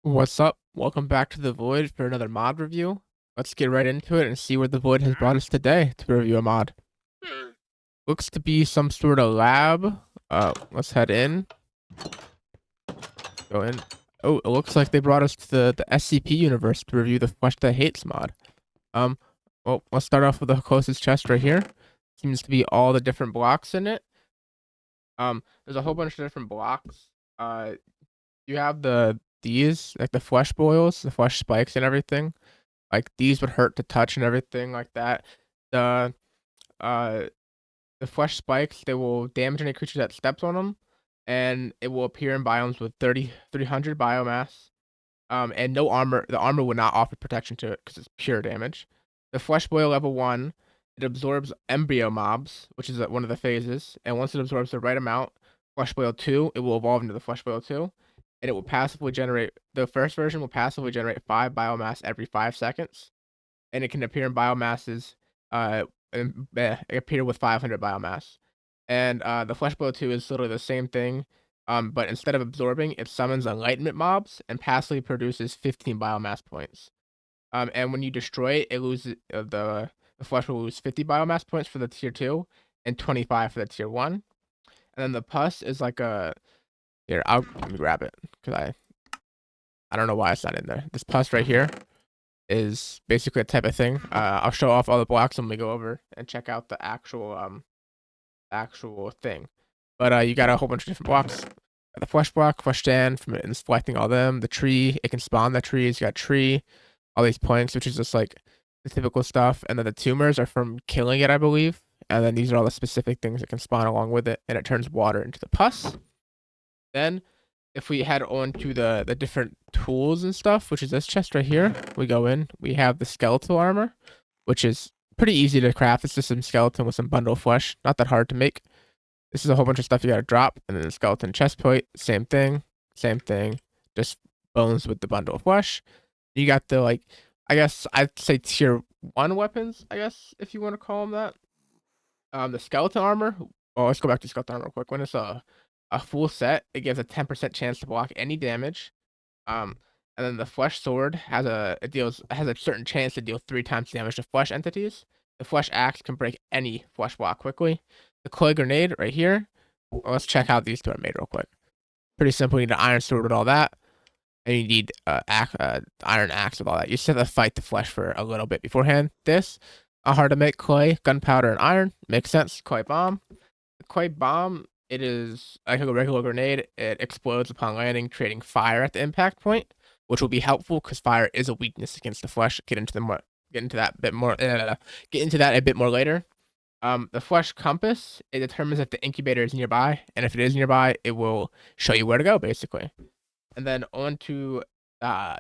What's up? Welcome back to the Void for another mod review. Let's get right into it and see where the Void has brought us today to review a mod. Looks to be some sort of lab. Let's head in. Go in. Oh, it looks like they brought us to the SCP universe to review the Flesh That Hates mod. Um, well, let's start off with the closest chest right here. Seems to be all the different blocks in it. There's a whole bunch of different blocks. You have these like the flesh boils, the flesh spikes, and everything. Like these would hurt to touch and everything like that. The uh the flesh spikes, they will damage any creature that steps on them, and it will appear in biomes with 300 biomass. And no armor. The armor would not offer protection to it because it's pure damage. The flesh boil level 1, it absorbs embryo mobs, which is one of the phases, and once it absorbs the right amount, flesh boil 2, it will evolve into the flesh boil 2, and it will passively generate. The first version will passively generate 5 biomass every 5 seconds, and it can appear in biomasses, appear with 500 biomass. And the Flesh Bow 2 is literally the same thing, but instead of absorbing, it summons enlightenment mobs and passively produces 15 biomass points. And when you destroy it, it loses the Flesh will lose 50 biomass points for the tier 2 and 25 for the tier 1. And then the pus is like a here, let me grab it because I don't know why it's not in there. This pus right here is basically a type of thing. I'll show off all the blocks when we go over and check out the actual thing. But you got a whole bunch of different blocks. Got the flesh block, flesh stand from it and selecting all them. The tree, it can spawn the trees. You got tree, all these points, which is just like the typical stuff. And then the tumors are from killing it, I believe. And then these are all the specific things that can spawn along with it, and it turns water into the pus. Then if we head on to the different tools and stuff, which is this chest right here, we go in, we have the skeletal armor, which is pretty easy to craft. It's just some skeleton with some bundle of flesh, not that hard to make. This is a whole bunch of stuff you gotta drop, and then the skeleton chest plate, same thing, just bones with the bundle of flesh. You got the like, I guess I'd say tier 1 weapons, I guess if you want to call them that. The skeleton armor. Oh, let's go back to skeleton armor real quick. When it's a full set, it gives a 10% chance to block any damage. Um, and then the flesh sword has a certain chance to deal 3 times damage to flesh entities. The flesh axe can break any flesh block quickly. The clay grenade right here. Well, let's check how these two are made real quick. Pretty simple. You need an iron sword with all that, and you need iron axe with all that. You just have to fight the flesh for a little bit beforehand. This hard to make clay, gunpowder, and iron makes sense. Clay bomb. The clay bomb, it is like a regular grenade. It explodes upon landing, creating fire at the impact point, which will be helpful because fire is a weakness against the flesh. Get into that bit more. Get into that a bit more later. The flesh compass, it determines if the incubator is nearby, and if it is nearby, it will show you where to go, basically. And then on to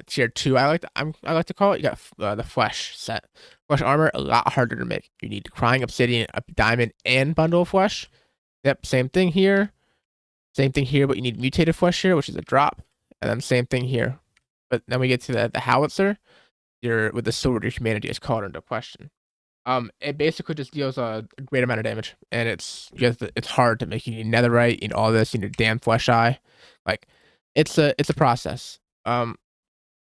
tier 2, I like to call it. You got the flesh set. Flesh armor, a lot harder to make. You need crying obsidian, a diamond, and bundle of flesh. Yep, same thing here. Same thing here, but you need mutated flesh here, which is a drop. And then same thing here. But then we get to the howitzer. With the sword, your humanity is called into question. It basically just deals a great amount of damage, and it's hard to make. You need netherite, you need all this, you need a damn flesh eye. Like, it's a process. And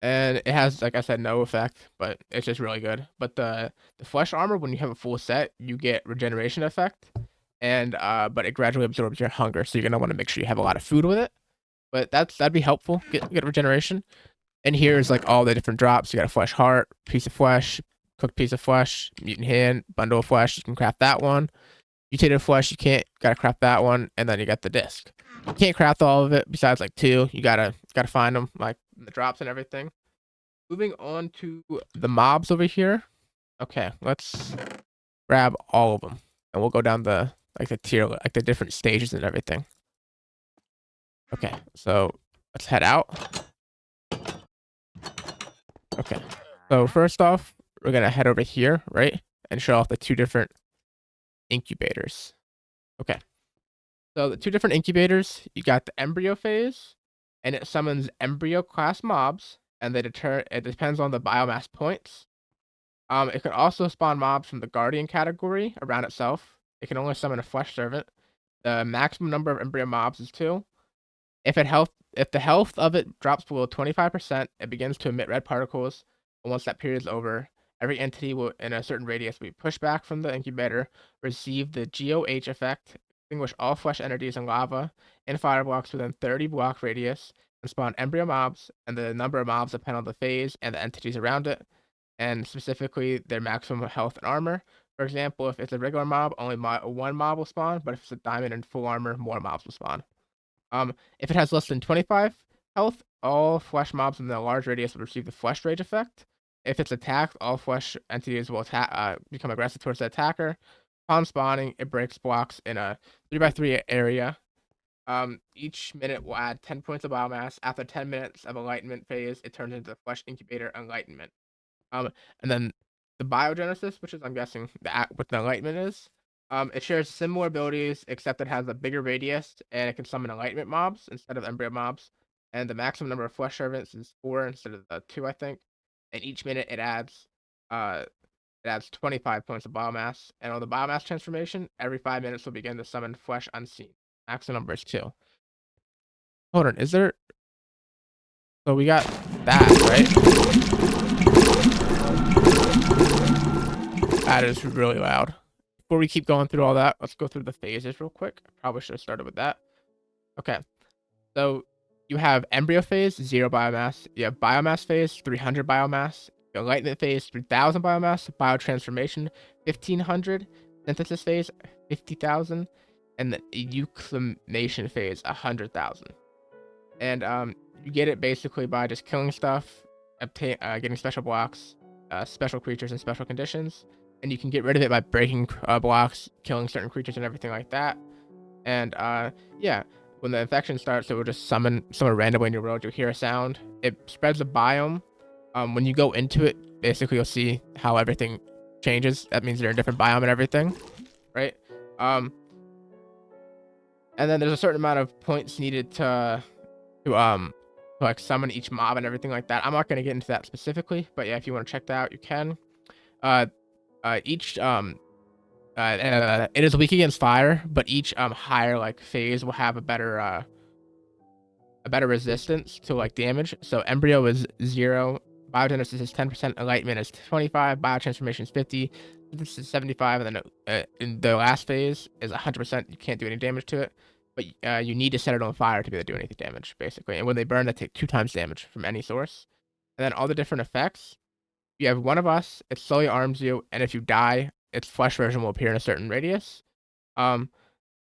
it has, like I said, no effect, but it's just really good. But the flesh armor, when you have a full set, you get regeneration effect, and but it gradually absorbs your hunger, so you're gonna want to make sure you have a lot of food with it. But that'd be helpful. Get regeneration. And here is like all the different drops. You got a flesh heart, piece of flesh, cooked piece of flesh, mutant hand, bundle of flesh. You can craft that one. Mutated flesh, you can't. Gotta craft that one, and then you got the disc. You can't craft all of it. Besides like 2, you gotta find them, like the drops and everything. Moving on to the mobs over here. Okay, let's grab all of them, and we'll go down the tier, like the different stages and everything. Okay, so let's head out. Okay, so first off, we're gonna head over here, right, and show off the 2 different incubators. Okay, so the 2 different incubators, you got the embryo phase, and it summons embryo class mobs, and it depends on the biomass points. It can also spawn mobs from the guardian category around itself. It can only summon a flesh servant. The maximum number of embryo mobs is 2, If the health of it drops below 25%, it begins to emit red particles. And once that period is over, every entity will, in a certain radius, be pushed back from the incubator, receive the GOH effect, extinguish all flesh entities in lava and fire blocks within 30 block radius, and spawn embryo mobs, and the number of mobs depend on the phase and the entities around it, and specifically their maximum health and armor. For example, if it's a regular mob, only one mob will spawn, but if it's a diamond and full armor, more mobs will spawn. If it has less than 25 health, all flesh mobs in the large radius will receive the flesh rage effect. If it's attacked, all flesh entities will become aggressive towards the attacker. Upon spawning, it breaks blocks in a 3x3 area. Each minute will add 10 points of biomass. After 10 minutes of enlightenment phase, it turns into the flesh incubator enlightenment. And then the biogenesis, which is I'm guessing what the enlightenment is. It shares similar abilities, except it has a bigger radius, and it can summon enlightenment mobs instead of embryo mobs. And the maximum number of flesh servants is 4 instead of 2, I think. And each minute it adds 25 points of biomass. And on the biomass transformation, every 5 minutes will begin to summon flesh unseen. Maximum number is 2. Hold on, is there? So we got that, right? That is really loud. Before we keep going through all that, let's go through the phases real quick. Probably should have started with that. Okay. So you have embryo phase, 0 biomass. You have biomass phase, 300 biomass. Enlightenment phase, 3000 biomass. Biotransformation, 1500. Synthesis phase, 50,000. And the euclimation phase, 100,000. And you get it basically by just killing stuff, getting special blocks, special creatures, and special conditions. And you can get rid of it by breaking blocks, killing certain creatures, and everything like that. And yeah, when the infection starts, it will just summon someone randomly in your world. You'll hear a sound. It spreads a biome. When you go into it, basically you'll see how everything changes. That means they're in a different biome and everything, right? And then there's a certain amount of points needed to like summon each mob and everything like that. I'm not gonna get into that specifically, but yeah, if you want to check that out, you can. It is weak against fire, but each higher like phase will have a better resistance to like damage. So embryo is 0, biogenesis is 10%, enlightenment is 25, biotransformation is 50, this is 75, and then in the last phase is 100%. You can't do any damage to it, but you need to set it on fire to be able to do anything damage, basically. And when they burn, they take 2 times damage from any source. And then all the different effects. You have one of us, it slowly arms you, and if you die, its flesh version will appear in a certain radius. And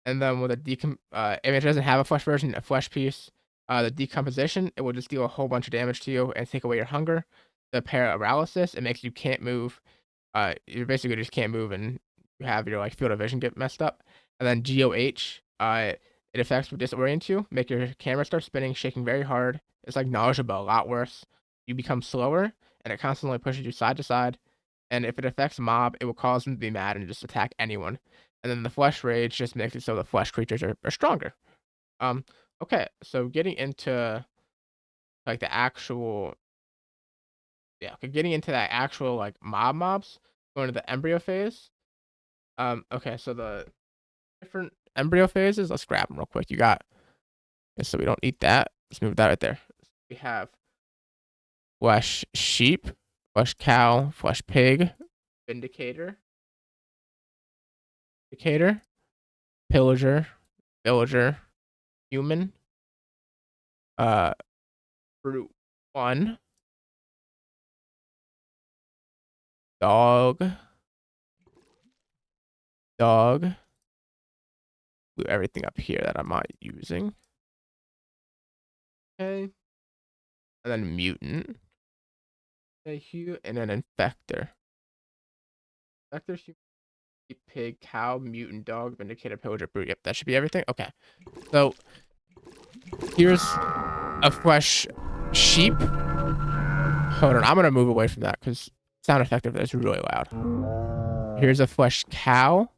then with if it doesn't have a flesh version, a flesh piece, the decomposition, it will just deal a whole bunch of damage to you and take away your hunger. The paralysis, it makes you can't move. You basically just can't move, and you have your like field of vision get messed up. And then GOH, it affects will disorient you, make your camera start spinning, shaking very hard. It's like nausea, but a lot worse. You become slower, and it constantly pushes you side to side. And if it affects a mob, it will cause them to be mad and just attack anyone. And then the flesh rage just makes it so the flesh creatures are stronger. Okay, so getting into like the actual, getting into that actual like mobs, going to the embryo phase. Okay, so the different embryo phases, let's grab them real quick. You got, so we don't eat that. Let's move that right there. We have flesh sheep, flesh cow, flesh pig, vindicator, pillager, villager, human, brute 1, dog, blew everything up here that I'm not using. Okay, and then mutant. Okay, and then infector. Infector, pig, cow, mutant, dog, vindicator, pillager, brute. Yep, that should be everything. Okay, so here's a flesh sheep. Hold on, I'm gonna move away from that because sound effect of that is really loud. Here's a flesh cow,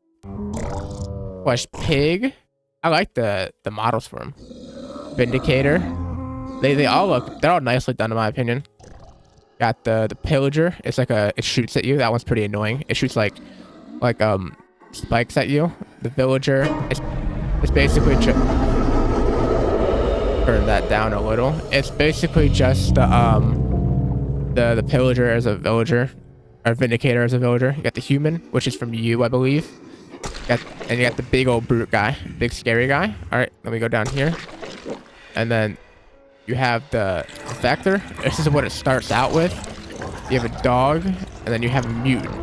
flesh pig. I like the models for them. Vindicator. They're all nicely done in my opinion. Got the pillager. It's like it shoots at you. That one's pretty annoying. It shoots like spikes at you. The villager, it's basically turn that down a little. It's basically just the pillager as a villager, or vindicator as a villager. You got the human, which is from you, I believe. And you got the big old brute guy, big scary guy. All right, let me go down here, and then you have the vector. This is what it starts out with. You have a dog, and then you have a mutant.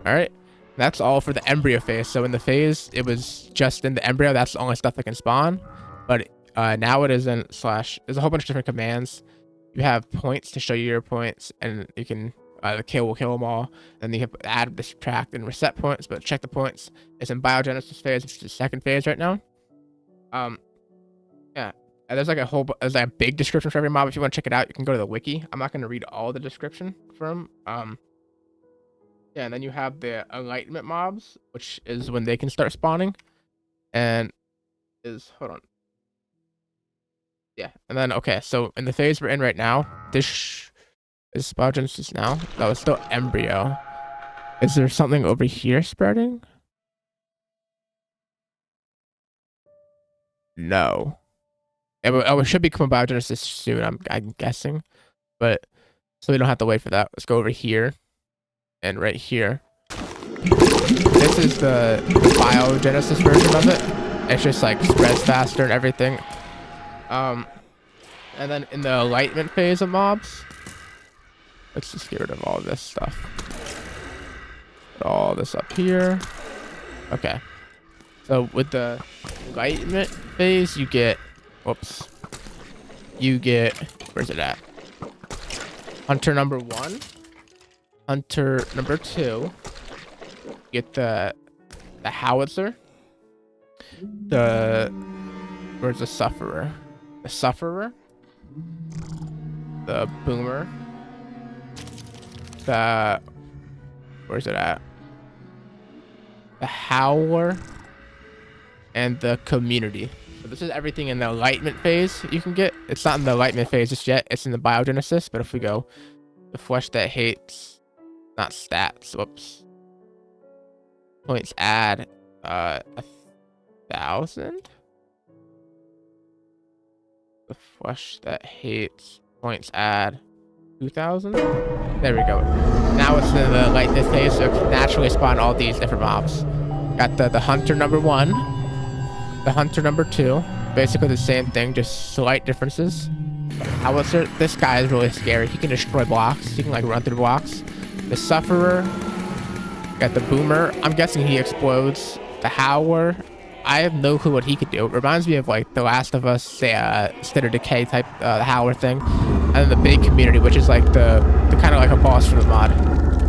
All right, that's all for the embryo phase. So in the phase, it was just in the embryo. That's the only stuff that can spawn. But now it is in slash. There's a whole bunch of different commands. You have points to show you your points, and you can the kill will kill them all. Then you have add, subtract, and reset points. But check the points. It's in biogenesis phase, which is the second phase right now. Yeah. And there's like there's like a big description for every mob. If you want to check it out, you can go to the wiki. I'm not going to read all the description from. Yeah, and then you have the enlightenment mobs, which is when they can start spawning, and hold on. Yeah, and then okay, so in the phase we're in right now, this is biogenesis now. No, it's still embryo. Is there something over here spreading? No. It should become biogenesis soon. I'm guessing, but so we don't have to wait for that. Let's go over here, and right here. This is the biogenesis version of it. It's just like spreads faster and everything. And then in the enlightenment phase of mobs, let's just get rid of all this stuff. Put all this up here. Okay. So with the enlightenment phase, you get, whoops. You get, where's it at? Hunter number 1. Hunter number 2. Get the howitzer. Where's the sufferer? The sufferer. The boomer. Where's it at? The howler. And the community. So this is everything in the enlightenment phase you can get. It's not in the enlightenment phase just yet. It's in the biogenesis. But if we go, the flesh that hates, not stats. Whoops. Points add 1,000. The flesh that hates, points add 2,000. There we go. Now it's in the enlightenment phase, so it can naturally spawn all these different mobs. Got the hunter number 1, the hunter number 2. Basically the same thing, just slight differences. Howitzer, this guy is really scary. He can destroy blocks. He can like run through blocks. The sufferer. Got the boomer. I'm guessing he explodes. The howler. I have no clue what he could do. It reminds me of like The Last of Us, say, State of Decay type, the howler thing. And then the big community, which is like the kind of like a boss for the mod.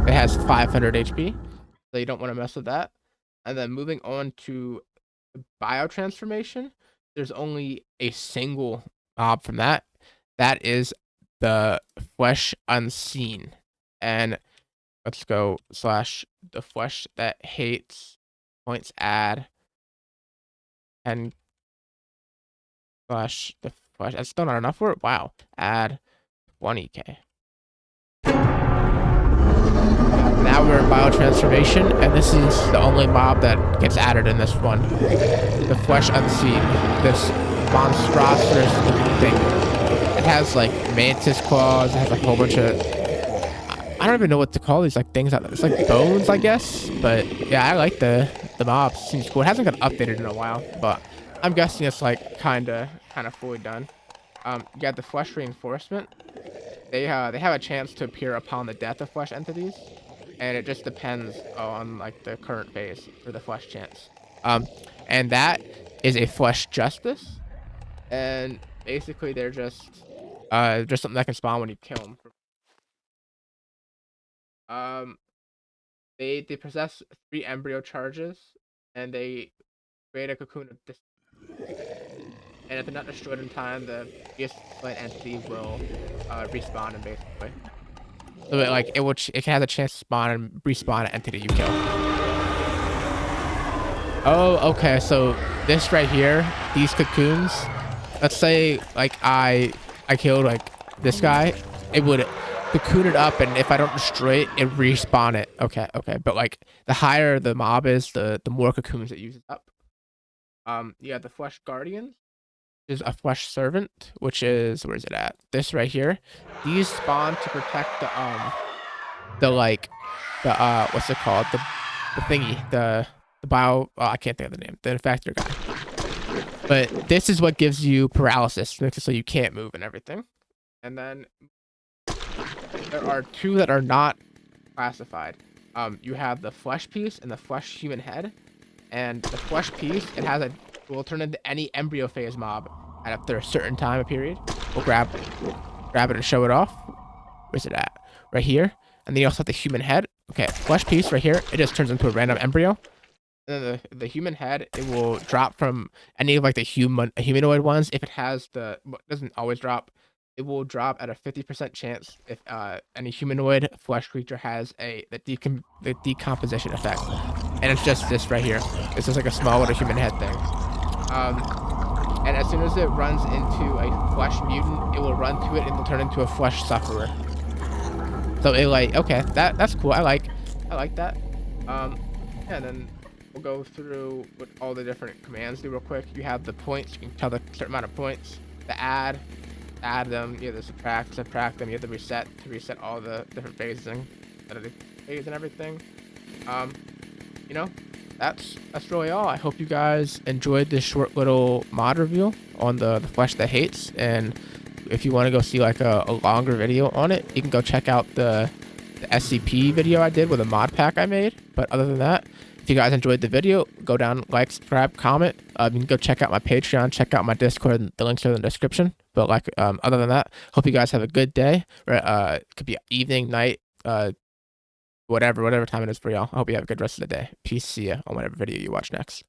It has 500 HP, so you don't want to mess with that. And then moving on to biotransformation, there's only a single mob from that. That is the flesh unseen. And let's go / the flesh that hates, points add, and / the flesh. That's still not enough for it. Wow. Add 20k. Now we're in biotransformation, and this is the only mob that gets added in this one. The flesh unseen. This monstrous thing. It has like mantis claws. It has a whole bunch of, I don't even know what to call these like things. It's like bones, I guess. But yeah, I like the mob. Seems cool. It hasn't got updated in a while, but I'm guessing it's like kind of fully done. You got the flesh reinforcement. They have a chance to appear upon the death of flesh entities, and it just depends on like the current phase for the flesh chance. And that is a flesh justice, and basically they're just something that can spawn when you kill them. They possess 3 embryo charges, and they create a cocoon of this. And if they're not destroyed in time, the biggest entity will respawn, and basically, so it has a chance to spawn and respawn an entity you kill. Oh, okay. So this right here, these cocoons. Let's say like I killed like this guy, it would cocoon it up, and if I don't destroy it, it respawn it. Okay. But like the higher the mob is, the more cocoons it uses up. You got the flesh guardians. is a flesh servant, which is, where is it at? This right here. These spawn to protect what's it called? The thingy, the bio, I can't think of the name, the infector guy. But this is what gives you paralysis, makes it so you can't move and everything. And then there are two that are not classified. You have the flesh piece and the flesh human head. And the flesh piece, will turn into any embryo phase mob after a certain time period. We'll grab it and show it off. Where's it at? Right here. And then you also have the human head. Okay, flesh piece right here. It just turns into a random embryo. And then the human head, it will drop from any of like the humanoid ones. If it has it doesn't always drop. It will drop at a 50% chance if any humanoid flesh creature has the decomposition effect. And it's just this right here. It's just like a small little human head thing. And as soon as it runs into a flesh mutant, it will run to it and it'll turn into a flesh sufferer. So okay, that's cool. I like that. Yeah, and then we'll go through what all the different commands do real quick. You have the points. You can tell the certain amount of points. The add them. You have the subtract them. You have the reset to reset all the different phases and everything. That's really all. I hope you guys enjoyed this short little mod review on the flesh that hates. And if you want to go see like a longer video on it, you can go check out the SCP video I did with a mod pack I made. But other than that, if you guys enjoyed the video, go down, like, subscribe, comment. You can go check out my Patreon, check out my Discord, and the links are in the description. But other than that, hope you guys have a good day. It could be evening, night, whatever time it is for y'all. I hope you have a good rest of the day. Peace. See ya on whatever video you watch next.